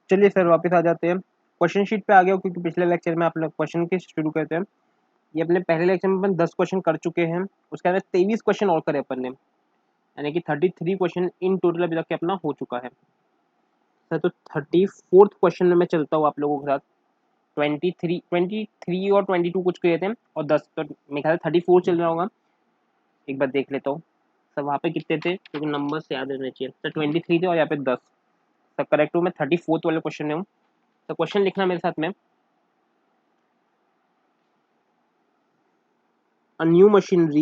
चलिए सर वापस आ जाते हैं, क्वेश्चन शीट पे आ गया क्योंकि पिछले लेक्चर में आप लोग क्वेश्चन के शुरू करते हैं। ये अपने पहले लेक्चर में अपन 10 क्वेश्चन कर चुके हैं, उसके अंदर 23 क्वेश्चन और करे अपन ने, यानी कि 33 क्वेश्चन इन टोटल अभी तक के अपना हो चुका है सर। तो 34th क्वेश्चन में मैं चलता हूँ आप लोगों के साथ। 23 और 22 कुछ किए थे और 10, तो मेरे ख्याल से 34 चल रहा होगा। एक बार देख लेता हूँ सर वहाँ पे कितने थे, क्योंकि नंबर से याद रहने चाहिए सर। 23 थे और यहाँ पे 10 सर। करेक्ट हूँ मैं, 34th वाले क्वेश्चन में हूँ। तो क्वेश्चन लिखना मेरे साथ में। A new machinery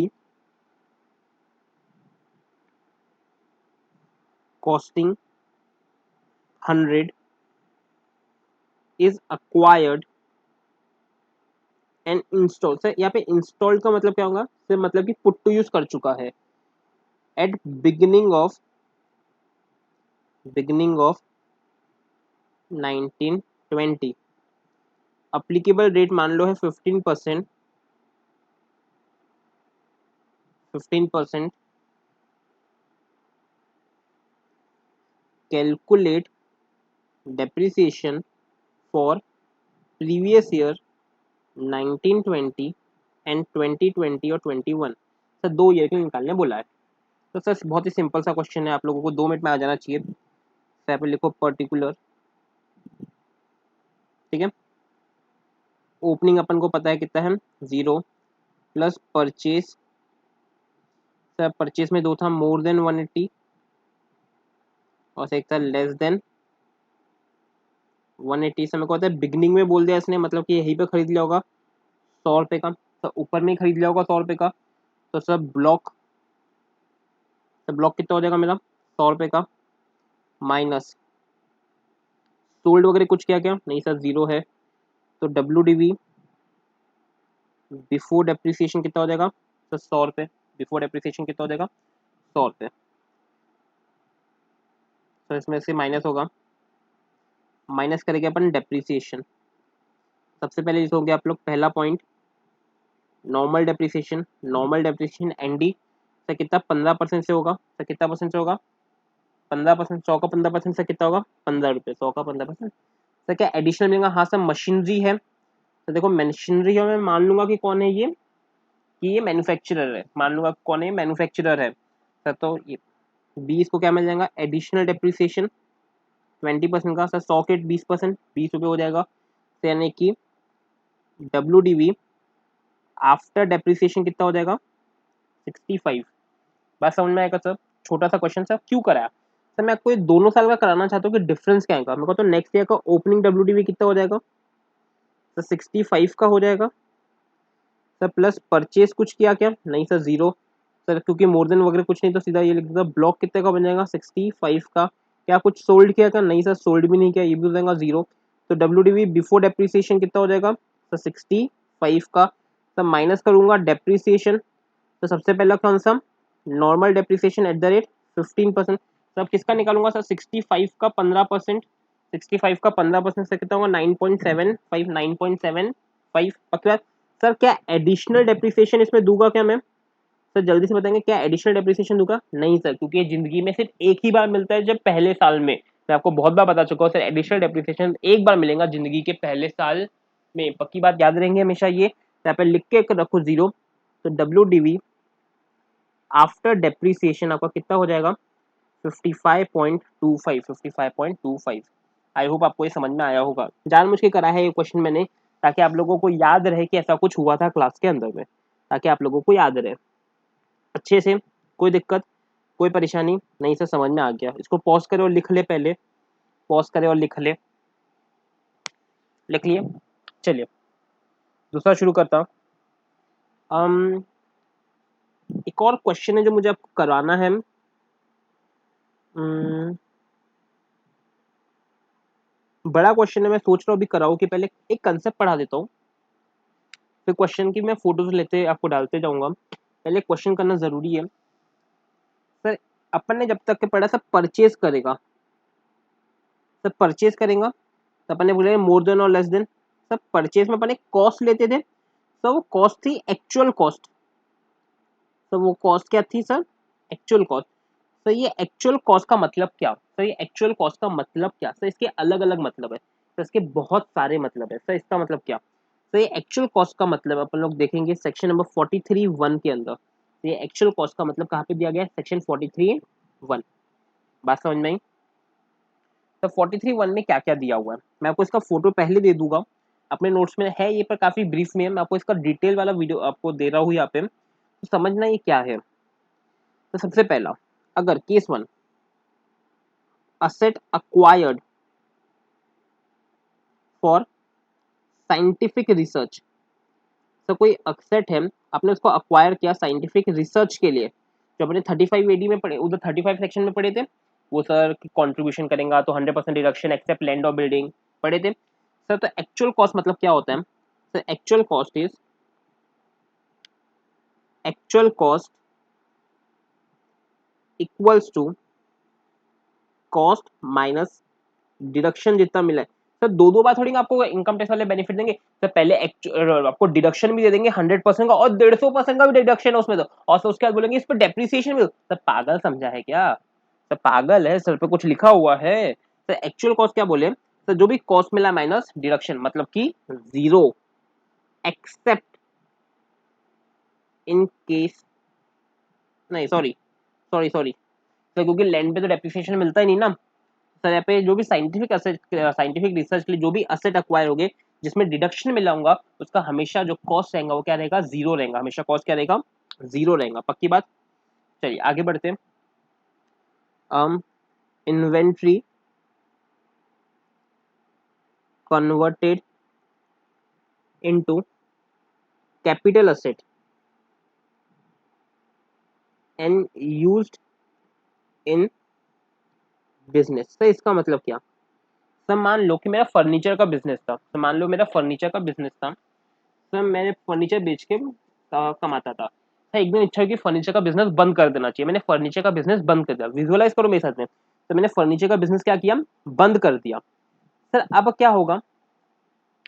costing 100 is acquired and installed। Sir यहाँ पे इंस्टॉल्ड का मतलब क्या होगा सर, मतलब कि पुट टू यूज कर चुका है at beginning of 1920। Applicable rate मान लो है 15%। 15%। Calculate depreciation for previous year 1920 and 2020 और 21। सर 2 ईयर के निकालने बोला है। तो सर बहुत ही सिंपल सा क्वेश्चन है, आप लोगों को 2 मिनट में आ जाना चाहिए। तो यहाँ पे लिखो पर्टिकुलर, ठीक है। ओपनिंग अपन को पता है कितना है, 0 प्लस परचेज। सर परचेज में 2 था, मोर देन 180 और एक था लेस देन 180। से मेरे को पता है बिगनिंग में बोल दिया इसने, मतलब कि यहीं पे खरीद लिया होगा 100 रुपये का। तो ऊपर में ही खरीद लिया होगा 100 रुपये का। तो सर ब्लॉक, तो ब्लॉक कितना हो जाएगा मेरा 100 रुपये का, माइनस सोल्ड वगैरह कुछ किया क्या नहीं सर, 0 है। तो WDV बिफोर डेप्रिसिएशन कितना हो जाएगा सर, 100 रुपये। बिफोर डेप्रिसिएशन कितना हो जाएगा 100 रुपये। तो इसमें से माइनस होगा, माइनस करेंगे अपन डेप्रिसिएशन। सबसे पहले लिखोगे आप लोग पहला point, normal depreciation. Normal depreciation and sir कितना 15% से होगा सर। कितना परसेंट से होगा 15%। 100 का 15% से कितना होगा 15 रुपये। 100 का 15% सर क्या एडिशनल मिलेगा, हाँ सर मशीनरी है। तो देखो मशीनरी है, मैं मान लूंगा कि कौन है ये, कि ये मैन्युफैक्चरर है। मान लूंगा कौन है, मैन्युफैक्चरर है सर। तो ये 20 को क्या मिल जाएगा एडिशनल डेप्रिसिएशन 20% का सर। 100 के 20%, 20 रुपये हो जाएगा। तो यानी कि WDV आफ्टर डेप्रिसिएशन कितना हो जाएगा 65। बात समझ में आएगा सर। छोटा सा क्वेश्चन सर, क्यों कराया सर, मैं आपको ये दोनों साल का कराना चाहता हूँ कि डिफरेंस क्या आएगा मेरे को। तो नेक्स्ट ईयर का ओपनिंग WDV कितना हो जाएगा सर 65 का हो जाएगा सर। प्लस परचेज कुछ किया क्या नहीं सर, 0 सर, क्योंकि मोर देन वगैरह कुछ नहीं तो सीधा ये लिख देता। ब्लॉक कितने का बन जाएगा 65 का। क्या कुछ सोल्ड किया क्या नहीं सर, सोल्ड भी नहीं किया, ये भी हो जाएगा 0। तो WDV बिफोर डेप्रिसिएशन कितना हो जाएगा सर 65 का सर। माइनस करूंगा डेप्रिसिएशन, तो सबसे पहला कौन सा normal depreciation at the rate 15%। सब किसका निकालूंगा सर 65 का 15%। 65 का 15% से कितना होगा 9.75। 9.75 पक्का सर। क्या एडिशनल डेप्रिसिएशन इसमें दूंगा क्या मैं सर, जल्दी से बताएंगे क्या एडिशनल डेप्रिसिएशन दूंगा नहीं सर, क्योंकि ये जिंदगी में सिर्फ एक ही बार मिलता है, जब पहले साल में। मैं आपको बहुत बार बता चुका हूँ सर, एडिशनल डेप्रिसिएशन एक बार मिलेगा जिंदगी के पहले साल में। पक्की बात याद रहेंगे हमेशा ये। यहाँ पे लिख के रखो 0। तो WDV आफ्टर डेप्रिसिएशन आपका कितना हो जाएगा 55.25। 55.25। आई होप आपको ये समझ में आया होगा। जानबूझ के करा है ये क्वेश्चन मैंने, ताकि आप लोगों को याद रहे कि ऐसा कुछ हुआ था क्लास के अंदर में, ताकि आप लोगों को याद रहे अच्छे से। कोई दिक्कत, कोई परेशानी नहीं सर, समझ में आ गया। इसको पॉज करे और लिख ले पहले, पॉज करे और लिख ले। लिख लिए, चलिए दूसरा शुरू करता हूँ। एक और क्वेश्चन है जो मुझे आपको करवाना है। बड़ा क्वेश्चन है, मैं सोच रहा हूँ अभी कराऊँ कि पहले एक कंसेप्ट पढ़ा देता हूँ, फिर क्वेश्चन की मैं फोटोज लेते आपको डालते जाऊंगा। पहले क्वेश्चन करना जरूरी है सर। अपन ने जब तक के पढ़ा सर परचेज करेगा, सर परचेज करेगा तो अपन ने बोले मोर देन और लेस देन। सर परचेज में अपन एक कॉस्ट लेते थे सर, वो कॉस्ट थी एक्चुअल कॉस्ट। सर वो कॉस्ट क्या थी सर, एक्चुअल कॉस्ट। तो ये एक्चुअल कॉस्ट का मतलब क्या? तो ये एक्चुअल कॉस्ट का मतलब क्या? तो इसके अलग अलग मतलब है, तो इसके बहुत सारे मतलब है। तो इसका मतलब क्या? तो ये एक्चुअल कॉस्ट का मतलब अपन लोग देखेंगे सेक्शन नंबर 43(1) के अंदर। तो ये एक्चुअल कॉस्ट का मतलब कहाँ पे दिया गया है? सेक्शन 43(1). बात समझ में आई? तो 43(1) में क्या क्या दिया हुआ है, मैं आपको इसका फोटो पहले दे दूंगा, अपने नोट्स में है ये, पर काफी ब्रीफ में है। मैं आपको इसका डिटेल वाला वीडियो आपको दे रहा हूँ यहाँ पे, तो समझना ये क्या है। तो सबसे पहला, अगर case 1, asset acquired for scientific research. तो कोई असेट है, आपने उसको अक्वायर किया साइंटिफिक रिसर्च के लिए, जो अपने 35 एडी में पढ़े, उधर 35 सेक्शन में पढ़े थे, वो सर कंट्रीब्यूशन करेगा तो 100% डिडक्शन एक्सेप्ट लैंड और बिल्डिंग पढ़े थे सर। तो एक्चुअल कॉस्ट मतलब क्या होता है? Sir actual cost is, actual cost equals to cost minus deduction जितना मिला है। सर दो दो बार थोड़ी ना आपको इनकम टैक्स वाले बेनिफिट देंगे सर, पहले आपको डिडक्शन भी दे देंगे 100% का, और 150% का भी डिडक्शन है उसमें तो, और सर उसके बाद बोलेंगे इस पर डेप्रिसिएशन भी। सर पागल समझा है क्या? सर पागल है सर, पे कुछ लिखा हुआ है। सर एक्चुअल कॉस्ट क्या बोले? सर जो भी कॉस्ट मिला माइनस डिडक्शन, मतलब कि जीरो, एक्सेप्ट इन केस, नहीं सॉरी सॉरी सॉरी सर, क्योंकि लैंड पे तो डेप्रिसिएशन मिलता ही नहीं ना सर। यहाँ पे जो भी साइंटिफिक असेट, साइंटिफिक रिसर्च के लिए जो भी असेट अक्वायर होंगे जिसमें डिडक्शन मिला होगा, उसका हमेशा जो कॉस्ट रहेगा वो क्या रहेगा? जीरो रहेगा। हमेशा कॉस्ट क्या रहेगा? जीरो रहेगा। पक्की बात? चलिए आगे बढ़ते हैं। Inventory converted into capital asset and used in business. तो इसका मतलब क्या? सर मान लो कि मेरा फर्नीचर का बिजनेस था, तो मान लो मेरा फर्नीचर का बिजनेस था, तो मैंने फर्नीचर बेच के कमाता था। सर एक दिन इच्छा हुई कि फर्नीचर का बिजनेस बंद कर देना चाहिए, मैंने फर्नीचर का बिजनेस बंद कर दिया। विजुअलाइज करो मेरे साथ में, तो मैंने फर्नीचर का बिजनेस क्या किया? बंद कर दिया। सर अब क्या होगा?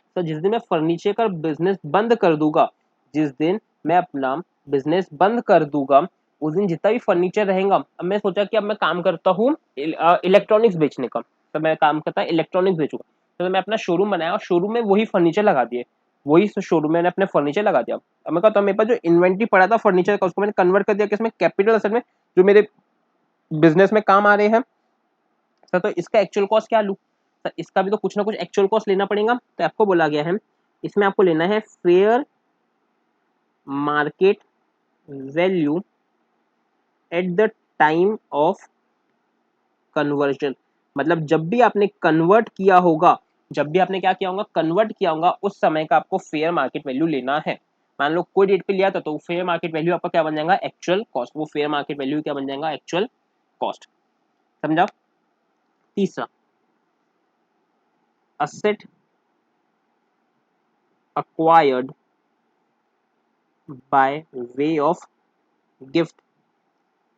सर जिस दिन मैं फर्नीचर का बिजनेस बंद कर दूंगा, जिस दिन मैं अपना बिजनेस बंद कर दूंगा, उस दिन जितना भी फर्नीचर रहेगा, अब मैं सोचा कि अब मैं काम करता हूँ इलेक्ट्रॉनिक्स बेचने का, तो मैं काम करता इलेक्ट्रॉनिक्स बेचूंगा। तो मैं अपना शोरूम बनाया और शोरूम में वही फर्नीचर लगा दिए, वही शोरूम में मैंने अपने फर्नीचर लगा दिया। अब मैं कहता हूँ मेरे पास जो इन्वेंट्री पड़ा था फर्नीचर का, उसको मैंने कन्वर्ट कर दिया किसमें? कैपिटल असेट में, जो मेरे बिजनेस में काम आ रहे हैं। सर तो इसका एक्चुअल कॉस्ट क्या लूँ? सर इसका भी तो कुछ ना कुछ एक्चुअल कॉस्ट लेना पड़ेगा। तो आपको बोला गया है इसमें आपको लेना है fair market value at the time of conversion. मतलब जब भी आपने कन्वर्ट किया होगा, जब भी आपने क्या किया होगा? कन्वर्ट किया होगा, उस समय का आपको फेयर मार्केट वैल्यू लेना है। मान लो कोई डेट पे लिया था, तो फेयर मार्केट वैल्यू आपका क्या बन जाएगा? Actual cost. वो फेयर मार्केट वैल्यू क्या बन जाएगा? Actual cost. समझा? तीसरा, asset acquired by way of gift.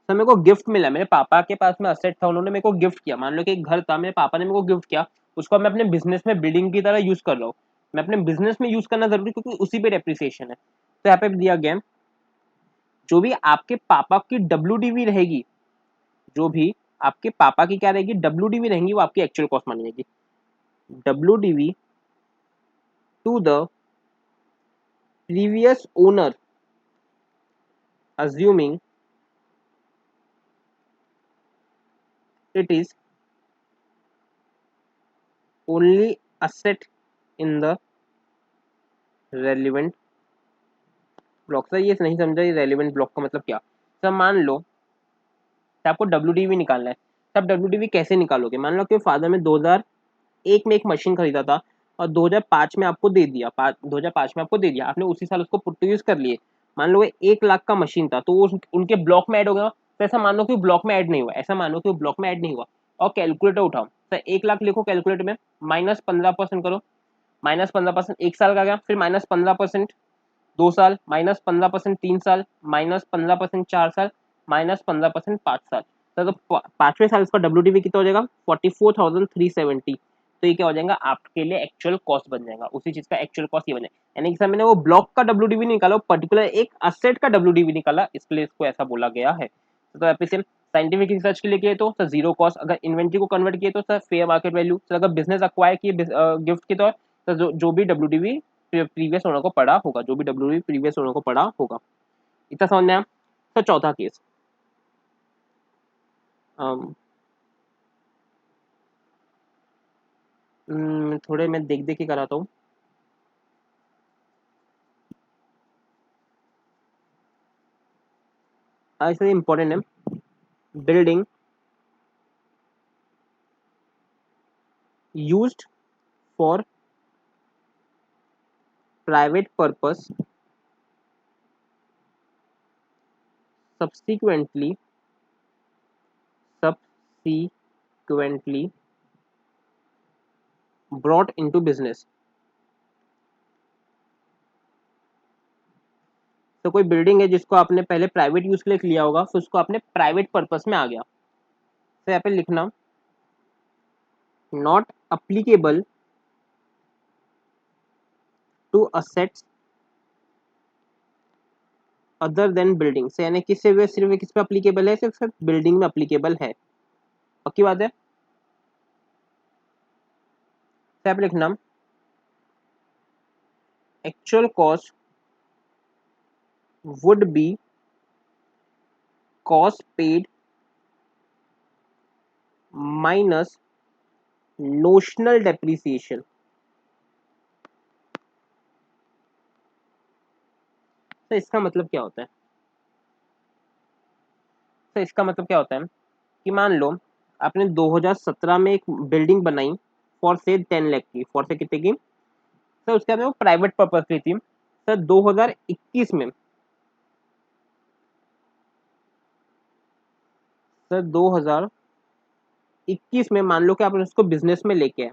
तो मेरे को गिफ्ट मिला, मेरे पापा के पास में असेट था, उन्होंने मेरे को गिफ्ट किया। मान लो कि एक घर था, मेरे पापा ने मेरे को गिफ्ट किया, उसको मैं अपने बिजनेस में बिल्डिंग की तरह यूज कर रहा हूँ। मैं अपने बिजनेस में यूज करना जरूरी, क्योंकि उसी पे डेप्रिसिएशन है। तो यहाँ पे दिया गया, जो भी आपके पापा की डब्ल्यू रहेगी, जो भी आपके पापा की क्या रहेगी? डब्ल्यू रहेंगी, वो आपकी एक्चुअल कॉस्ट मानी जाएगी। W two the previous owner assuming it is only asset in the relevant block. Sir ये नहीं समझा, ये रेलिवेंट ब्लॉक का मतलब क्या? सर मान लो कि आपको डब्ल्यू निकालना है, तब डब्ल्यू कैसे निकालोगे? मान लो कि फादर में 2001 में एक मशीन खरीदा था, और 2005 में आपको दे दिया, 2005 में आपको दे दिया, आपने उसी साल उसको पुट टू यूज कर लिए। मान लो 1 लाख का मशीन था, तो वो उनके ब्लॉक में ऐड हो गया। तो ऐसा मान लो कि वो ब्लॉक में ऐड नहीं हुआ, ऐसा मानो कि वो ब्लॉक में ऐड नहीं हुआ। और कैलकुलेटर उठाओ, सर 1 लाख लिखो कैलकुलेटर में, -15% करो, -15% 1 साल का गया, फिर -15% 2 साल, -15% 3 साल, -15% 4 साल, -15% 5 साल। तो पांचवें साल इसका डब्ल्यू कितना हो जाएगा? 44,370। तो ये क्या हो जाएगा? आपके लिए एक्चुअल कॉस्ट बन जाएगा, उसी चीज का एक्चुअल कॉस्ट ये बन जाएगा। यानी कि सर मैंने वो ब्लॉक का डब्ल्यू निकाला, पर्टिकुलर एक असेट का डब्ल्यू निकाला, इसलिए इसको ऐसा बोला गया है। तो साइंटिफिक रिसर्च के लिए किए तो सर जीरो कॉस्ट, अगर इन्वेंट्री को कन्वर्ट किए तो sir fair market value, sir अगर बिजनेस अक्वायर किए गिफ्ट के तौर, तो जो भी डब्ल्यू प्रीवियस ओनर को पड़ा होगा, जो भी डब्ल्यू प्रीवियस ओनर को पड़ा होगा। इतना समझ में आया। सर चौथा केस, थोड़े मैं देख देख के कराता हूँ। ऐसे इंपॉर्टेंट है। Building used for private purpose subsequently subsequently brought into business। तो कोई बिल्डिंग है जिसको आपने पहले प्राइवेट यूज के लिए लिया होगा, फिर उसको आपने प्राइवेट पर्पस में आ गया, तो यहाँ पे लिखना not applicable to assets other than building से, यानी किससे हुए, सिर्फ किस पे अप्लीकेबल है, सिर्फ बिल्डिंग में अप्लीकेबल है। पक्की बात है। तो यहाँ पे लिखना actual cost would be cost paid minus notional depreciation. तो इसका मतलब क्या होता है, तो इसका मतलब क्या होता है कि मान लो आपने 2017 में एक बिल्डिंग बनाई फॉर से 10 लाख की, फॉर से कितने की, सर उसके बाद वो प्राइवेट पर्पज की थी। सर 2021 में, सर 2021 में मान लो कि आपने उसको बिजनेस में लेके आए,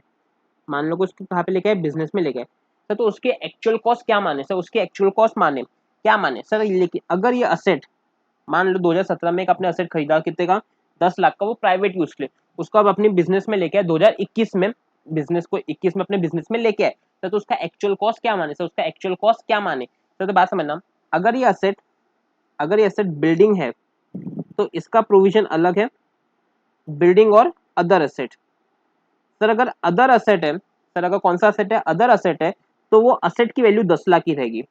मान लो कि उसको कहाँ पे लेके आए, बिजनेस में लेके आए। सर तो उसके एक्चुअल कॉस्ट क्या माने, सर उसके एक्चुअल कॉस्ट माने क्या माने सर, लेकिन अगर ये असेट, मान लो 2017 में एक आपने असेट खरीदा कितने का, 10 लाख का, वो प्राइवेट यूज के लिए, उसको आप अपनी बिजनेस में लेके आए 2021 में, बिजनेस को 21 में अपने बिजनेस में लेके आए, तो उसका एक्चुअल कॉस्ट क्या माने, सर उसका एक्चुअल कॉस्ट क्या माने। तो बात समझना, अगर ये असेट, अगर ये असेट बिल्डिंग है तो इसका प्रोविजन अलग है, बिल्डिंग और अदर असेट। सर अगर अदर असेट है, सर अगर कौन सा असेट है, अदर असेट है, तो वो असेट की वैल्यू 10 लाख की रहेगी,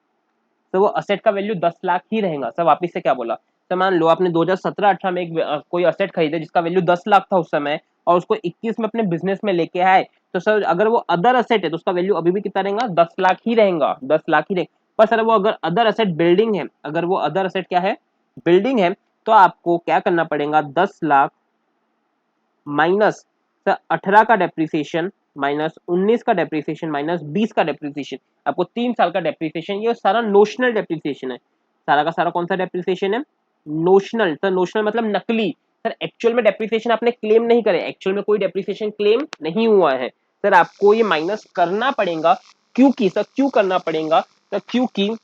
तो वो असेट का वैल्यू 10 लाख ही रहेगा। सर वापिस से क्या बोला, तो मान लो आपने 2017-18 में एक कोई असेट खरीदे जिसका वैल्यू 10 लाख था उस समय, और उसको 21 में अपने बिजनेस में लेके आए, तो सर अगर वो अदर असेट है तो उसका वैल्यू अभी भी कितना रहेगा, 10 लाख ही रहेगा, 10 लाख ही रहेगा। पर सर वो अगर अदर असेट बिल्डिंग है, अगर वो अदर असेट क्या है, बिल्डिंग है, तो आपको क्या करना पड़ेगा, 10 लाख माइनस सर 18 का डेप्रिसिएशन, माइनस 19 का डेप्रिसिएशन, माइनस 20 का डेप्रिसिएशन, आपको 3 साल का डेप्रिसिएशन, ये सारा नोशनल डेप्रिसिएशन है, सारा का सारा कौन सा डेप्रिसिएशन है, नोशनल। सर नोशनल मतलब नकली, सर एक्चुअल में डेप्रिसिएशन आपने क्लेम नहीं करे, एक्चुअल में कोई डेप्रिसिएशन क्लेम नहीं हुआ है, सर आपको ये माइनस करना पड़ेगा। क्योंकि सर क्यों करना पड़ेगा, सर क्योंकि,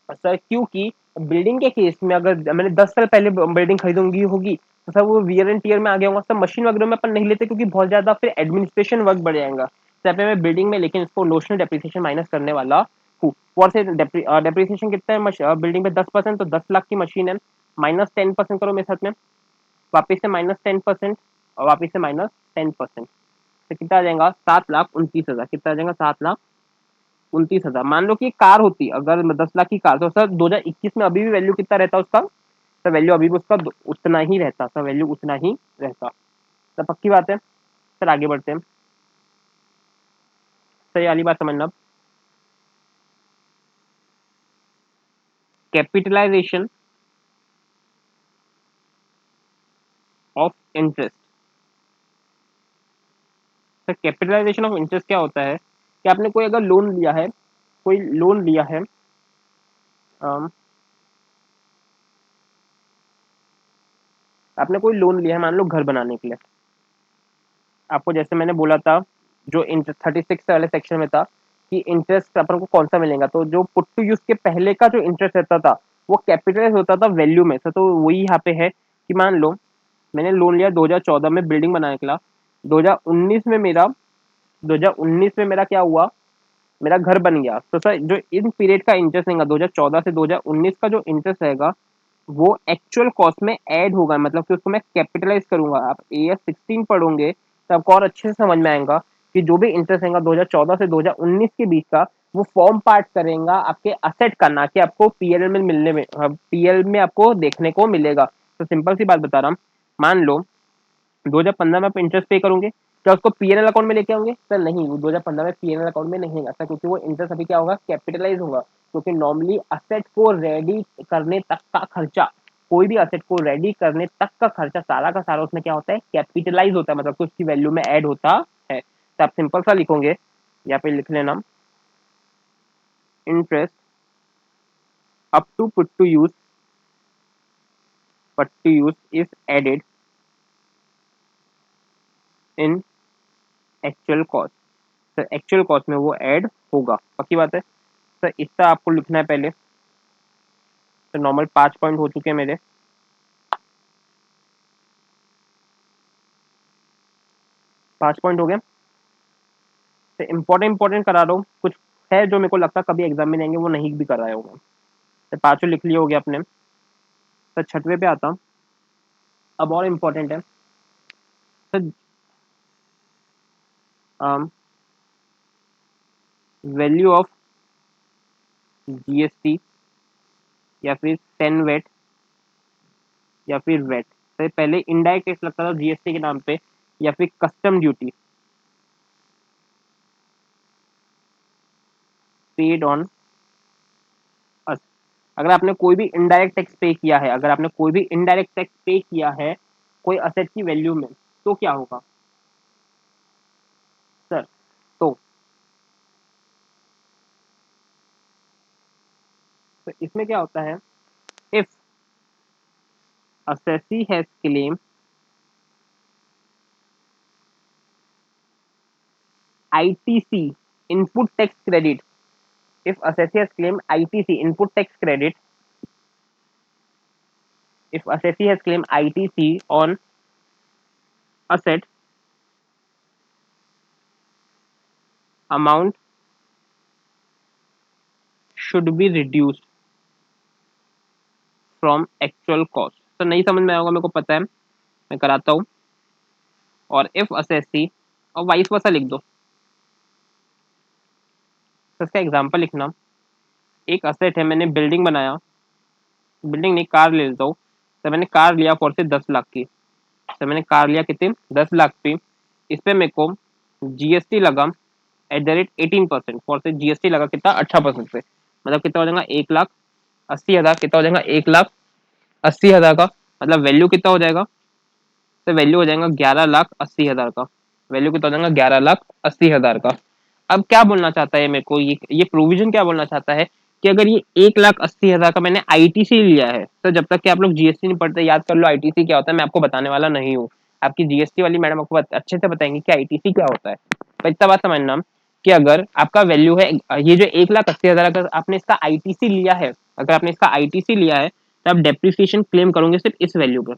सर क्योंकि बिल्डिंग के केस में अगर मैंने 10 साल पहले बिल्डिंग खरीदूंगी होगी, तो सर वो वियर एंड टीयर में आ गया होगा, सर मशीन वगैरह में अपन नहीं लेते क्योंकि बहुत ज्यादा फिर एडमिनिस्ट्रेशन वर्क बढ़ जाएगा, तो यहाँ पे मैं बिल्डिंग में लेकिन इसको नोशनल डेप्रिसिएशन माइनस करने वाला हूँ। और से डेप्रिसिएशन कितना है बिल्डिंग पे, 10%, तो 10 लाख की मशीन है, माइनस 10% करो मेरे साथ में, वापिस से माइनस 10%, और वापिस से माइनस 10%, तो कितना आ जाएगा, 7,29,000, कितना आ जाएगा, 7,29,000। मान लो कि कार होती, अगर 10 लाख की कार, तो सर 2021 में अभी भी वैल्यू कितना रहता उसका, सर वैल्यू अभी भी उसका उतना ही रहता, सर वैल्यू उतना ही रहता। सर पक्की बात है। सर आगे बढ़ते हैं। सर ये वाली बात समझना, capitalisation of interest. Sir capitalisation of interest क्या होता है कि आपने कोई अगर लोन लिया है, कोई लोन लिया है, अम, आपने कोई लोन लिया है मान लो घर बनाने के लिए, आपको जैसे मैंने बोला था, जो इंटरेस्ट 36 वाले सेक्शन में था कि इंटरेस्ट अपन को कौन सा मिलेगा, तो जो पुट टू यूज के पहले का जो इंटरेस्ट रहता था वो कैपिटलाइज होता था वैल्यू में से, तो वही यहाँ पे है कि मान लो मैंने लोन लिया 2014 में बिल्डिंग बनाने के लिए, 2019 में मेरा 2019 में मेरा क्या हुआ, मेरा घर बन गया, तो सर जो इन पीरियड का इंटरेस्ट रहेगा 2014 से 2019 का जो इंटरेस्ट रहेगा, वो एक्चुअल कॉस्ट में ऐड होगा, मतलब कि उसको मैं कैपिटलाइज करूंगा। आप AS16 पढ़ोगे तो आपको और अच्छे से समझ में आएगा कि जो भी इंटरेस्ट आएगा 2014 से 2019 के बीच का, वो फॉर्म पार्ट करेगा आपके असेट का, ना कि आपको पीएल में मिलने में, पीएल में आपको देखने को मिलेगा। तो सिंपल सी बात बता रहा हूँ, मान लो 2015 में आप इंटरेस्ट पे करोगे, क्या उसको पीएनएल अकाउंट में लेके आओगे? सर नहीं, वो 2015 में पीएनएल अकाउंट में नहीं आता, क्योंकि वो इंटरेस्ट अभी क्या होगा, कैपिटलाइज होगा। क्योंकि नॉर्मली असेट को रेडी करने तक का खर्चा, कोई भी असेट को रेडी करने तक का खर्चा सारा का सारा उसमें क्या होता है, कैपिटलाइज होता है, मतलब कि उसकी वैल्यू में ऐड होता है। तो आप सिंपल सा लिखोगे, यहाँ पे लिख लेना, interest up to put to use is added in actual cost. Sir actual cost में वो ऐड होगा, पक्की बात है। सर इतना आपको लिखना है पहले। तो नॉर्मल 5 पॉइंट हो चुके हैं मेरे, 5 पॉइंट हो गए। तो इंपॉर्टेंट करा रहा हूँ, कुछ है जो मेरे को लगता है कभी एग्जाम में नहीं आएंगे, वो नहीं भी कर रहे होगा। तो पांचों लिख लिए हो गया अपने। तो छठवें पे आता हूँ, अब और इम्पोर्टेंट है। तो वैल्यू ऑफ GST या फिर सेन वेट या फिर वेट। तो पहले इनडायरेक्ट टैक्स लगता था GST के नाम पे, या फिर custom duty paid on us. अगर आपने कोई भी इनडायरेक्ट टैक्स पे किया है, अगर आपने कोई भी इनडायरेक्ट टैक्स पे किया है कोई असेट की वैल्यू में, तो क्या होगा सर? तो इसमें क्या होता है, if assessee has claimed ITC input tax credit, if assessee has claimed ITC input tax credit, if assessee has claimed ITC on asset, amount should be reduced from actual cost। तो नहीं समझ में आएगा मेरे को पता है, मैं कराता हूँ। और इफ assessee, और वाइस वर्सा लिख दो। तो इसका एग्जांपल लिखना, एक असेट है, मैंने बिल्डिंग बनाया, बिल्डिंग नहीं कार ले लेता हूँ। तो मैंने कार लिया फॉर से 10 लाख की। तो मैंने कार लिया कितने, 10 लाख पे। इस पे मेरे को GST लगा @18%, फॉर से GST लगा कितना, 18% पे। मतलब कितना हो जाएगा, 1,80,000। कितना हो जाएगा, 1,80,000 का। मतलब वैल्यू कितना हो जाएगा, तो वैल्यू हो जाएगा 11,80,000 का। वैल्यू कितना हो जाएगा, 11,80,000 का। अब क्या बोलना चाहता है मेरे को, ये प्रोविजन क्या बोलना चाहता है कि अगर ये 1,80,000 का मैंने ITC लिया है, तो जब तक कि आप लोग GST नहीं पढ़ते, याद कर लो ITC क्या होता है, मैं आपको बताने वाला नहीं हूँ। आपकी GST वाली मैडम आपको अच्छे से बताएंगे कि ITC क्या होता है। तो इतना बात समझना कि अगर आपका वैल्यू है, ये जो 1,80,000 का आपने इसका ITC लिया है, अगर आपने इसका ITC लिया है, तो आप डेप्रिसिएशन क्लेम करोगे सिर्फ इस वैल्यू पर।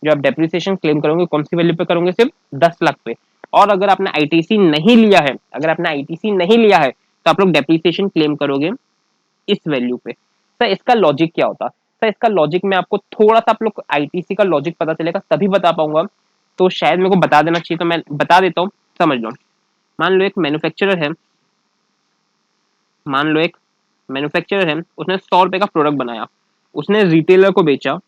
जो आप डेप्रिसिएशन क्लेम करोगे कौन सी वैल्यू पे करोगे, सिर्फ 10 लाख पे। और अगर आपने आईटीसी नहीं लिया है, अगर आपने आईटीसी नहीं लिया है, तो आप लोग डेप्रिसिएशन क्लेम करोगे इस वैल्यू पे। सर इसका लॉजिक क्या होता? सर इसका लॉजिक में आपको थोड़ा सा आप लोग आईटीसी का लॉजिक पता चलेगा तभी बता पाऊंगा। तो शायद मेरे को बता देना चाहिए, तो मैं बता देता हूँ, समझ लो। मान लो एक मैन्युफैक्चरर है, मान लो एक मैन्युफैक्चरर है, उसने 100 रुपए का प्रोडक्ट बनाया, उसने रिटेलर को बेचा।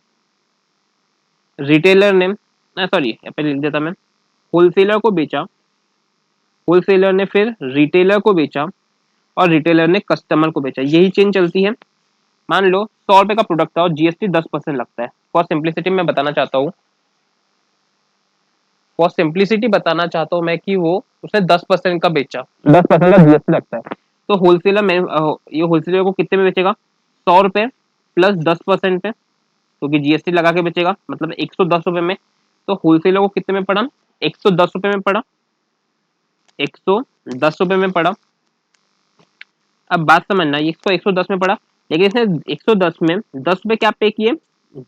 रिटेलर ने, सॉरी यहाँ पे लिख देता मैं, होलसेलर को बेचा, होलसेलर ने फिर रिटेलर को बेचा, और रिटेलर ने कस्टमर को बेचा। यही चेन चलती है। मान लो 100 रुपए का प्रोडक्ट था और GST 10% लगता है। फॉर सिंप्लिसिटी मैं बताना चाहता हूँ, फॉर सिंप्लिसिटी बताना चाहता हूँ मैं कि वो उसने 10% का बेचा, 10% का GST लगता है। तो होलसेलर में ये होलसेलर को कितने में बेचेगा, 100 रुपए प्लस 10% पे, क्योंकि GST लगा के बेचेगा, मतलब 110 रुपए में। तो होलसेलर को कितने में पड़ा, 110 रुपए में पड़ा, 110 रुपए में पड़ा। अब बात समझना, ये इसको 110 में पड़ा, लेकिन इसने 110 में 10 रुपए क्या पे किए,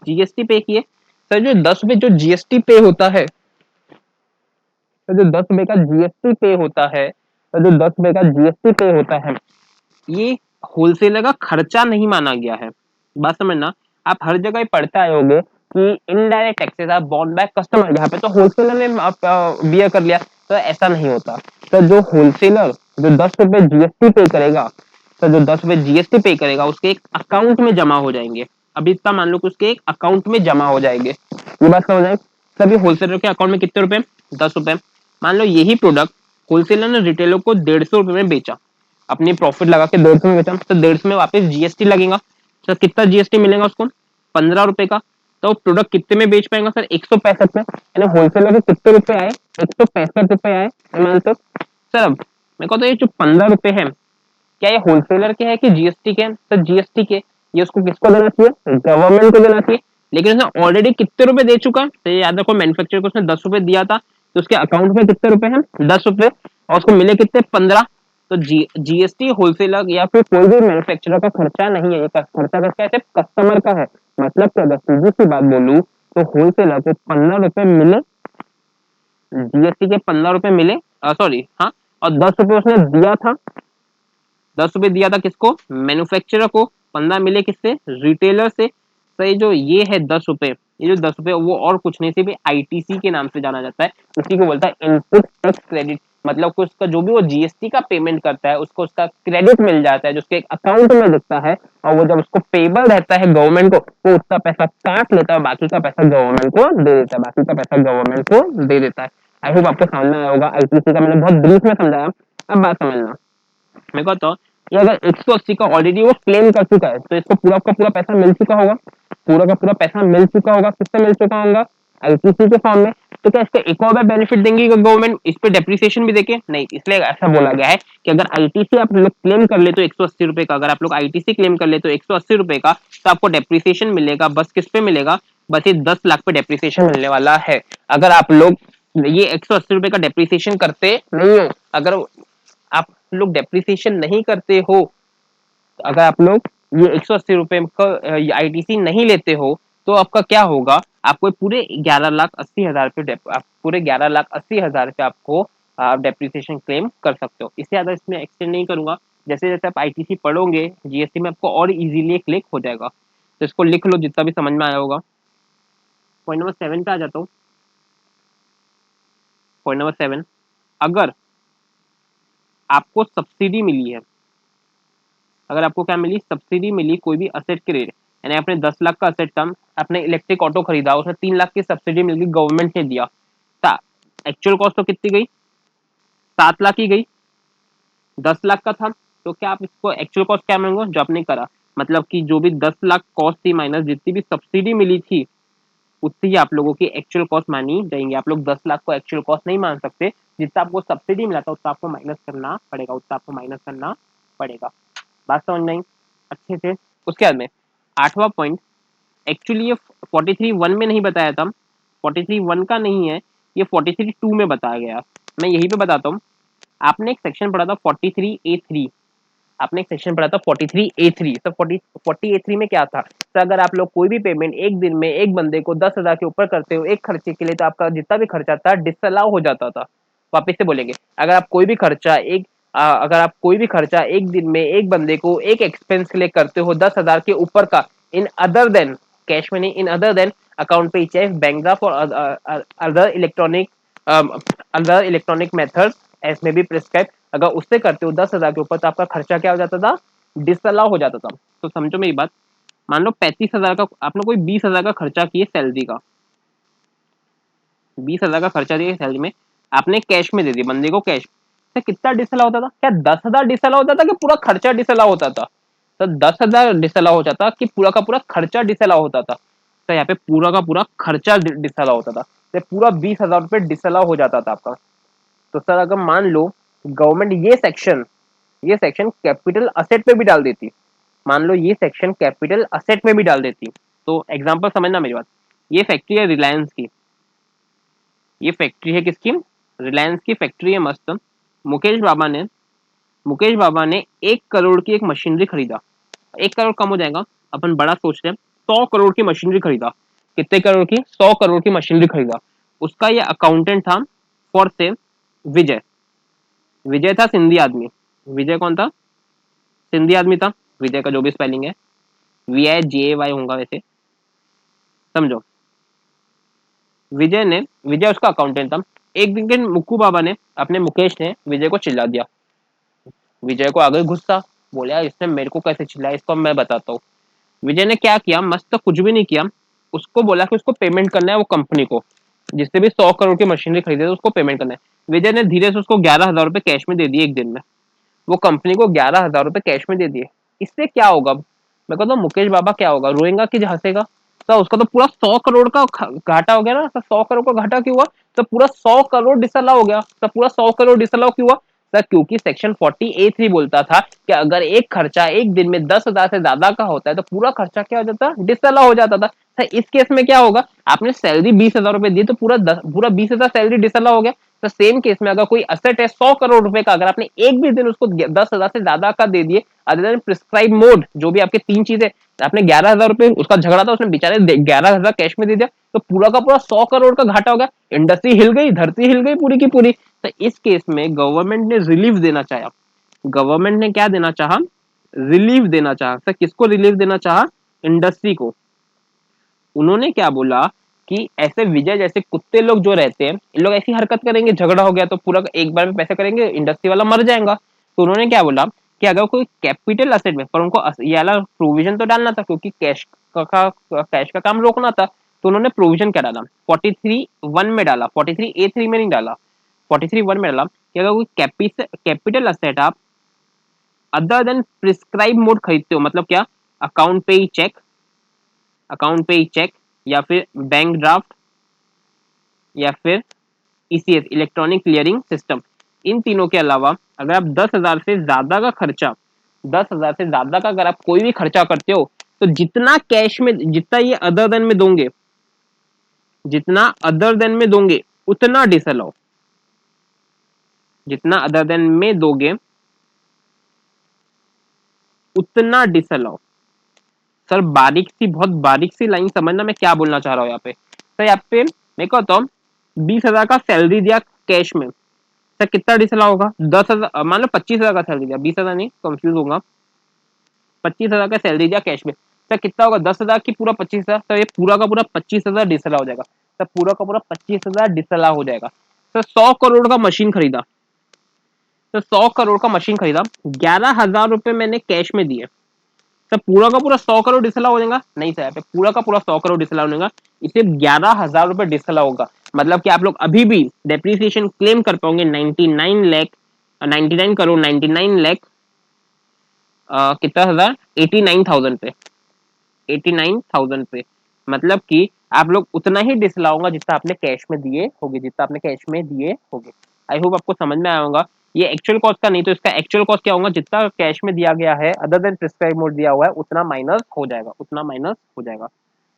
GST पे किए। सर जो 10 रुपए जो GST पे होता है, तो जो 10 रुपए का GST पे होता है, तो जो 10 रुपए का GST पे होता है, ये होलसेलर का खर्चा नहीं माना गया है। बात समझना, आप हर जगह ही पढ़ते आए होंगे कि indirect taxes are borne by customer, यहाँ पे तो होलसेलर ने बियर कर लिया, तो ऐसा नहीं होता। तो जो होलसेलर जो 10 रुपए जीएसटी पे करेगा, तो जो 10 रुपए जीएसटी पे करेगा उसके एक अकाउंट में जमा हो जाएंगे। अभी इतना मान लो कि उसके एक अकाउंट में जमा हो जाएंगे। ये बात समझ आए? सभी होलसेलर के अकाउंट में कितने रुपए? 10 रुपए। मान लो यही प्रोडक्ट होलसेलर ने रिटेलर को 150 रुपए में बेचा, अपनी प्रॉफिट लगा के 150 में बेचा, तो 150 में वापस जीएसटी लगेगा। सर कितना जीएसटी मिलेगा उसको? 15 रुपए का। तो प्रोडक्ट कितने में बेच पाएगा सर? 165 में। यानी होलसेलर के कितने रुपए आए? 165 रुपए आए। तो सर अब मेरे को तो ये जो 15 रुपए है, क्या ये होलसेलर के है कि जीएसटी के? सर जीएसटी के। ये उसको किसको देना चाहिए? गवर्नमेंट को देना चाहिए। लेकिन उसने ऑलरेडी कितने रुपए दे चुका? तो ये याद रखो, मैन्युफैक्चरर को उसने 10 रुपए दिया था, तो उसके अकाउंट में कितने रुपए हैं? 10 रुपए, और उसको मिले कितने? 15। तो जीएसटी होलसेलर या फिर कोई भी मैन्युफैक्चरर का खर्चा नहीं है, ये खर्चा किसका है? सिर्फ कस्टमर का है। मतलब क्या, अगर सीधी सी बात बोलूं तो होलसेलर को 15 रुपए मिले, जीएसटी के 15 रुपए मिले, सॉरी हाँ, और 10 रुपए उसने दिया था। 10 रुपए दिया था किसको? मैन्युफैक्चरर को। 15 मिले किससे? रिटेलर से। तो ये जो ये है 10 रुपए, ये जो 10 रुपए वो और कुछ नहीं, सिर्फ आईटीसी के नाम से जाना जाता है। उसी को बोलता है इनपुट टैक्स क्रेडिट। मतलब कि उसका जो भी वो जीएसटी का पेमेंट करता है उसको उसका क्रेडिट मिल जाता है, जो उसके एक अकाउंट में दिखता है, और वो जब उसको पेबल रहता है गवर्नमेंट को, वो उतना पैसा काट लेता है, बाकी का पैसा गवर्नमेंट को दे देता है, बाकी का पैसा गवर्नमेंट को दे देता है। आई होप आपको समझ में आया होगा। आईटीसी का मैंने बहुत ब्रीफ में समझाया, अब बात समझना। मेरे को तो ये अगर 180 का ऑलरेडी वो क्लेम कर चुका है, तो इसको पूरा का पूरा पैसा मिल चुका होगा। पूरा का पूरा पैसा मिल चुका होगा। किससे मिल चुका होगा? आईटीसी के फॉर्म में। तो क्या इसका एक और बार बेनिफिट देंगे गवर्नमेंट? इस पे डेप्रिसिएशन भी देके नहीं, इसलिए ऐसा बोला गया है कि अगर आईटीसी आप लोग क्लेम कर ले तो 180 रुपए का, अगर आप लोग आईटीसी क्लेम कर ले तो 180 रुपए का, तो आपको डेप्रिसिएशन मिलेगा। बस किस पे मिलेगा? बस ये 10 लाख पे डेप्रिसिएशन मिलने वाला है। अगर आप लोग ये 180 रुपए का डेप्रिसिएशन करते नहीं हो, अगर आप लोग डेप्रिसिएशन नहीं करते हो, अगर आप लोग ये 180 रुपए का आईटीसी नहीं लेते हो, तो आपका क्या होगा? आपको पूरे 11,80,000 पे पूरे 11,80,000 पे आपको डेप्रिसिएशन क्लेम कर सकते हो। इससे ज्यादा इसमें एक्सटेंड नहीं करूंगा। जैसे जैसे आप आईटीसी पढ़ोगे जीएसटी में, आपको और इजीली क्लिक हो जाएगा। तो इसको लिख लो जितना भी समझ में आया होगा। पॉइंट नंबर 7 पे आ जाता हूँ। पॉइंट नंबर 7, अगर आपको सब्सिडी मिली है, अगर आपको क्या मिली? सब्सिडी मिली कोई भी असेट के रेट, यानी आपने 10 लाख का असेट था, आपने इलेक्ट्रिक ऑटो खरीदा, उसमें 3 लाख की सब्सिडी मिल गई, गवर्नमेंट ने दिया। एक्चुअल कॉस्ट तो कितनी गई? 7 लाख ही गई। 10 लाख का था, तो क्या आप इसको एक्चुअल कॉस्ट क्या मांगो? जो आपने करा, मतलब कि जो भी 10 लाख कॉस्ट थी माइनस जितनी भी सब्सिडी मिली थी, उतनी ही आप लोगों की एक्चुअल कॉस्ट मानी जाएंगे। आप लोग 10 लाख को एक्चुअल कॉस्ट नहीं मान सकते। जितना आपको सब्सिडी मिला था उतना आपको माइनस करना पड़ेगा, उतना आपको माइनस करना पड़ेगा। बात समझ में आई अच्छे से? उसके बाद में 8वां पॉइंट, एक्चुअली ये 43(1) में नहीं बताया था, 43(1) का नहीं है, ये 43(2) में बताया गया। मैं यही पे बताता हूँ। आपने एक सेक्शन पढ़ा था 43A3, आपने एक सेक्शन पढ़ा था 43A3। तो 40A3 में क्या था? तो अगर आप लोग कोई भी पेमेंट एक दिन में एक बंदे को 10,000 के ऊपर करते हो एक खर्चे के लिए, तो आपका जितना भी खर्चा था डिसअलाउ हो जाता था। वापिस से बोलेंगे, अगर आप कोई भी खर्चा अगर आप कोई भी खर्चा एक दिन में एक बंदे को एक एक्सपेंस के लिए करते हो 10,000 के ऊपर का, इन अदर देन कैश में नहीं, इन अदर देन अकाउंट पे चेक, बैंक ड्राफ्ट और अदर इलेक्ट्रॉनिक मेथड एस में भी प्रिस्क्राइब, अगर उससे करते हो 10,000 के ऊपर, तो आपका खर्चा क्या हो जाता था? डिसअलाउ हो जाता था। तो समझो मेरी बात। मान लो 35,000 का आपने कोई 20,000 का खर्चा किए सैलरी का, 20,000 का खर्चा दिया सैलरी में, आपने कैश में दे दिया बंदे को कैश। तो कितना डिसअलाउ होता था? क्या 10,000 डिसअलाउ होता था कि पूरा खर्चा डिसअलाउ होता था? तो 10,000 डिसअलाउ हो जाता कि पूरा का पूरा खर्चा डिसअलाउ होता था? तो यहाँ पे पूरा का पूरा खर्चा डिसअलाउ होता था, तो पूरा 20,000 रुपये डिसअलाउ हो जाता था आपका। तो सर अगर मान लो गवर्नमेंट ये सेक्शन कैपिटल असेट पे भी डाल देती, मान लो ये सेक्शन कैपिटल असेट में भी डाल देती, तो एग्जांपल समझना मेरी बात। ये फैक्ट्री है रिलायंस की, ये फैक्ट्री है किसकी? रिलायंस की फैक्ट्री है मस्त। मुकेश बाबा ने मुकेश बाबा ने 1 करोड़ की एक मशीनरी खरीदा। 1 करोड़ कम हो जाएगा, अपन बड़ा सोचते हैं। 100 करोड़ की मशीनरी खरीदा। कितने करोड़ की? 100 करोड़ की मशीनरी खरीदा। उसका ये अकाउंटेंट था फॉर से विजय। विजय था सिंधी आदमी। विजय कौन था? सिंधी आदमी था। विजय का जो भी स्पेलिंग है VIJAY होगा वैसे। समझो, विजय उसका अकाउंटेंट था। एक दिन के मुक्कू बाबा ने, अपने मुकेश ने विजय को चिल्ला दिया। विजय को आ गई गुस्सा, बोले यार इसने मेरे को कैसे चिल्लाया, इसको मैं बताता हूँ। विजय ने क्या किया, मस्त तो कुछ भी नहीं किया, उसको बोला कि उसको पेमेंट करना है वो कंपनी को, जिससे भी 100 करोड़ की मशीनरी खरीदे तो उसको पेमेंट करना है। विजय ने धीरे से उसको 11,000 रुपए कैश में दे दिए एक दिन में। वो कंपनी को 11,000 रुपए कैश में दे दिए। इससे क्या होगा, मैं कहता हूँ मुकेश बाबा क्या होगा, रोएगा कि हंसेगा? तो उसका तो पूरा 100 करोड़ का घाटा हो गया ना। तो 100 करोड़ का घाटा क्यों हुआ? तो पूरा 100 करोड़ डिसअलाउ हो गया। तो पूरा 100 करोड़ डिसअलाउ क्यों हुआ सर? क्योंकि सेक्शन 40A3 बोलता था कि अगर एक खर्चा एक दिन में 10,000 से ज्यादा का होता है तो पूरा खर्चा क्या हो जाता, डिसअलाउ हो जाता था। सर इस केस में क्या होगा, आपने सैलरी 20,000 रुपए दी तो पूरा 20,000 सैलरी डिसअलाउ हो गया। तो सेम केस में अगर कोई असेट है 100 करोड़ रुपए का, अगर आपने एक भी दिन उसको 10,000 से ज्यादा का दे दिए, अदर देन प्रिस्क्राइब मोड, जो भी आपके तीन चीजें, आपने 11,000 रुपए, उसका झगड़ा था, उसने बेचारे 11,000 कैश में दे दिया, तो पूरा का पूरा 100 करोड़ का घाटा हो गया। इंडस्ट्री हिल गई, धरती हिल गई पूरी की पूरी। तो इस केस में गवर्नमेंट ने रिलीफ देना चाहा। गवर्नमेंट ने क्या देना चाहा? रिलीफ देना चाहा। सर किसको रिलीफ देना चाहा? इंडस्ट्री को। उन्होंने क्या बोला कि ऐसे विजय जैसे कुत्ते लोग जो रहते हैं, इन लोग ऐसी हरकत करेंगे, झगड़ा हो गया तो पूरा एक बार में पैसे करेंगे, इंडस्ट्री वाला मर जाएगा। तो उन्होंने क्या बोला कि अगर कोई कैपिटल असेट में, पर उनको ये वाला प्रोविजन तो डालना था क्योंकि कैश का काम रोकना था। तो उन्होंने प्रोविजन क्या डाला, 43(1) में डाला, 43A3 में नहीं डाला, 43(1) में डाला कि अगर कोई कैपिटल असेट आप अदर देन प्रिस्क्राइब मोड खरीदते हो, मतलब क्या, अकाउंट पे ही चेक, अकाउंट पे ही चेक, या फिर बैंक ड्राफ्ट, या फिर ईसीएस, इलेक्ट्रॉनिक क्लियरिंग सिस्टम, इन तीनों के अलावा अगर आप 10,000 से ज्यादा का खर्चा, 10,000 से ज्यादा का अगर आप कोई भी खर्चा करते हो, तो जितना कैश में, जितना ये अदर देन में दोगे, जितना अदर देन में दोगे उतना डिसअलाउ, जितना अदर देन में दोगे उतना डिसअलाउ। सर बारीक सी, बहुत बारीक सी लाइन समझना मैं क्या बोलना चाह रहा हूँ यहाँ पे। सर यहाँ पे मैं कहता हूँ 20,000 का सैलरी दिया कैश में, सर कितना डिसअलाउ होगा? 10,000, मान लो 25,000 का सैलरी दिया, 20,000 नहीं, कंफ्यूज होगा, 25,000 का सैलरी दिया कैश में, सर कितना होगा? 10,000 की पूरा 25,000, तो ये पूरा का पूरा 25,000 डिसअलाउ हो जाएगा। सर पूरा का पूरा 25,000 डिसअलाउ हो जाएगा। सर 100 करोड़ का मशीन खरीदा, तो 100 करोड़ का मशीन खरीदा, 11,000 रुपए मैंने कैश में दिए, सर पूरा का पूरा 100 करोड़ डिसअलाउ हो जाएगा? नहीं सर, यहाँ पे पूरा का पूरा 100 करोड़ डिसअलाउ हो जाएगा, इसे 11,000 रुपए डिसअलाउ होगा। मतलब कि आप लोग अभी भी डेप्रिसिएशन क्लेम कर पाओगे 99 लाख, 99 करोड़, 99 लाख, कितना हजार, 89,000 पे, 89,000 पे। मतलब कि आप लोग उतना ही डिसअलाउ होगा जितना आपने कैश में दिए होगे, जितना आपने कैश में दिए होगे। आई होप आपको समझ में आया होगा। ये एक्चुअल कॉस्ट का नहीं, तो इसका एक्चुअल कॉस्ट क्या होगा, जितना कैश में दिया गया है अदर देन प्रिस्क्राइब मोड दिया हुआ है उतना माइनस हो जाएगा, उतना माइनस हो जाएगा।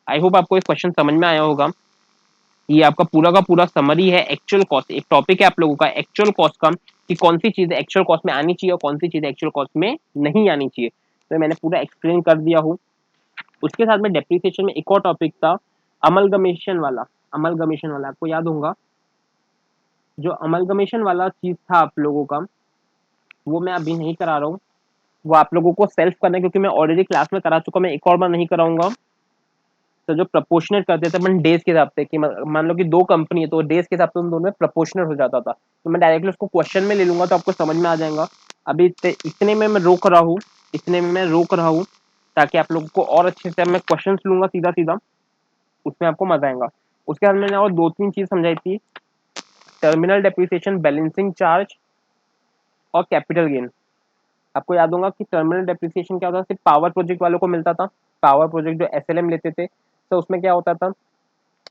आई होप आपको ये क्वेश्चन समझ में आया होगा। ये आपका पूरा का पूरा समरी है एक्चुअल कॉस्ट, एक टॉपिक है आप लोगों का एक्चुअल कॉस्ट का, कि कौन सी चीजें एक्चुअल कॉस्ट में आनी चाहिए और कौन सी चीजें एक्चुअल कॉस्ट में नहीं आनी चाहिए। तो मैंने पूरा एक्सप्लेन कर दिया हूँ। उसके साथ में डेप्रिसिएशन में एक और टॉपिक था, अमलगमेशन वाला। अमलगमेशन वाला आपको याद होगा, जो अमलगमेशन वाला चीज था आप लोगों का, वो मैं अभी नहीं करा रहा हूँ, वो आप लोगों को सेल्फ करना है क्योंकि मैं ऑलरेडी क्लास में करा चुका, मैं एक और बार नहीं कराऊंगा। तो जो प्रपोर्शनेट करते थे अपन डेज के हिसाब से, कि मान लो कि दो कंपनी है तो डेज के हिसाब से उन दोनों में प्रपोर्शनेट हो जाता था, तो मैं डायरेक्टली उसको क्वेश्चन में ले लूंगा तो आपको समझ में आ जाएगा। अभी इतने में मैं रोक रहा हूँ, इतने में मैं रोक रहा हूँ, ताकि आप लोगों को और अच्छे से मैं क्वेश्चन लूंगा सीधा सीधा, उसमें आपको मजा आएगा। उसके बाद मैंने और दो तीन चीज समझाई थी, टर्मिनल डेप्रिसिएशन, बैलेंसिंग चार्ज और कैपिटल गेन। आपको याद होगा कि टर्मिनल डेप्रिसिएशन क्या होता था, सिर्फ पावर प्रोजेक्ट वालों को मिलता था। पावर प्रोजेक्ट जो एसएलएम लेते थे, तो उसमें क्या होता था,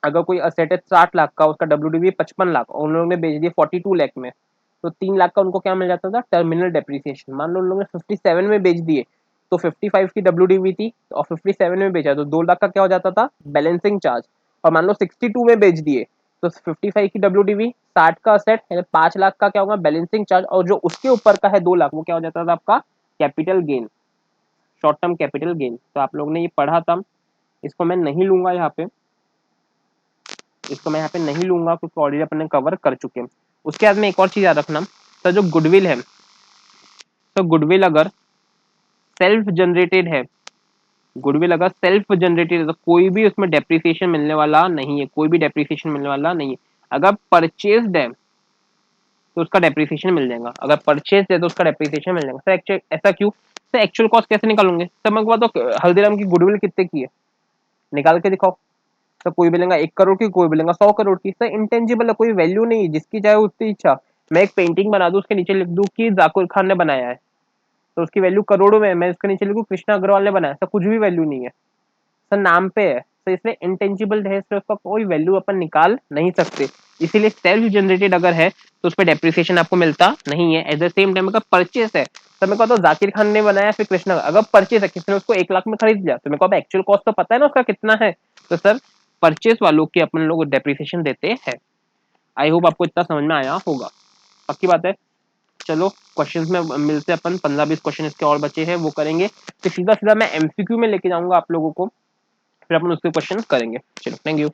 अगर कोई असेट है 60 लाख का, उसका डब्ल्यूडीवी 55 लाख, और उन लोगों ने बेच दिया 42 लाख में, तो 3 लाख का उनको क्या मिल जाता था, टर्मिनल डेप्रिसिएशन। मान लो उन लोगों ने 57 में बेच दिए, तो 55 की डब्ल्यूडीवी थी और 57 में बेचा, तो 2 लाख का क्या हो जाता था, बैलेंसिंग चार्ज। और मान लो 62 में बेच दिए, तो 55 की डब्ल्यूडीवी, 60 का सेट है, 5 लाख का क्या होगा, बैलेंसिंग चार्ज, और जो उसके ऊपर का है 2 लाख, वो क्या हो जाता था आपका, capital gain, short term capital gain. तो आप लोगों ने ये पढ़ा था, इसको मैं नहीं लूंगा यहाँ पे, इसको मैं यहाँ पे नहीं लूंगा क्योंकि ऑलरेडी अपने कवर कर चुके हैं। उसके बाद में एक और चीज याद रखना, तो जो गुडविल है, तो गुडविल अगर सेल्फ जनरेटेड है, गुडविल अगर सेल्फ जनरेटेड है तो कोई भी उसमें डेप्रिसिएशन मिलने वाला नहीं है, कोई भी डेप्रिसिएशन मिलने वाला नहीं है। अगर परचेज्ड है तो उसका डेप्रिसिएशन मिल जाएगा, अगर परचेज है तो उसका डेप्रिसिएशन मिल जाएगा। सर एक्चुअल ऐसा क्यों? सर एक्चुअल कॉस्ट कैसे निकालूंगे सर? मैं तो हल्दीराम की गुडविल कितने की है, निकाल के दिखाओ। सर कोई बोलेगा 1 करोड़ की, कोई बोलेगा 100 करोड़ की। सर इंटेंजिबल है, कोई वैल्यू नहीं है, जिसकी चाहे उसकी इच्छा। मैं एक पेंटिंग बना दूं, उसके नीचे लिख दूं कि जाकिर खान ने बनाया है, तो उसकी वैल्यू करोड़ों में है। मैं उसके नीचे लिखूं कृष्णा अग्रवाल ने बनाया, सर कुछ भी वैल्यू नहीं है सर, नाम पे है। तो इसलिए इंटेंजिबल है, इसलिए उसका कोई वैल्यू अपन निकाल नहीं सकते। इसीलिए सेल्फ जनरेटेड अगर है तो उस पर डेप्रिसिएशन आपको मिलता नहीं है। एट द सेम टाइम अगर परचेस है, तो मैं कहता हूँ जाकिर खान ने बनाया फिर कृष्णा, अगर परचेस है किसी ने उसको 1 लाख में खरीद लिया, तो मेरे को एक्चुअल कॉस्ट तो पता है ना उसका कितना है, तो सर परचेस वालों की अपन लोग डेप्रिसिएशन देते हैं। आई होप आपको इतना समझ में आया होगा, पक्की बात है। चलो क्वेश्चंस में मिलते हैं अपन, 15-20 क्वेश्चन इसके और बचे हैं वो करेंगे, फिर सीधा सीधा मैं एमसीक्यू में लेके जाऊंगा आप लोगों को, फिर अपन उसके क्वेश्चन करेंगे। चलो थैंक यू।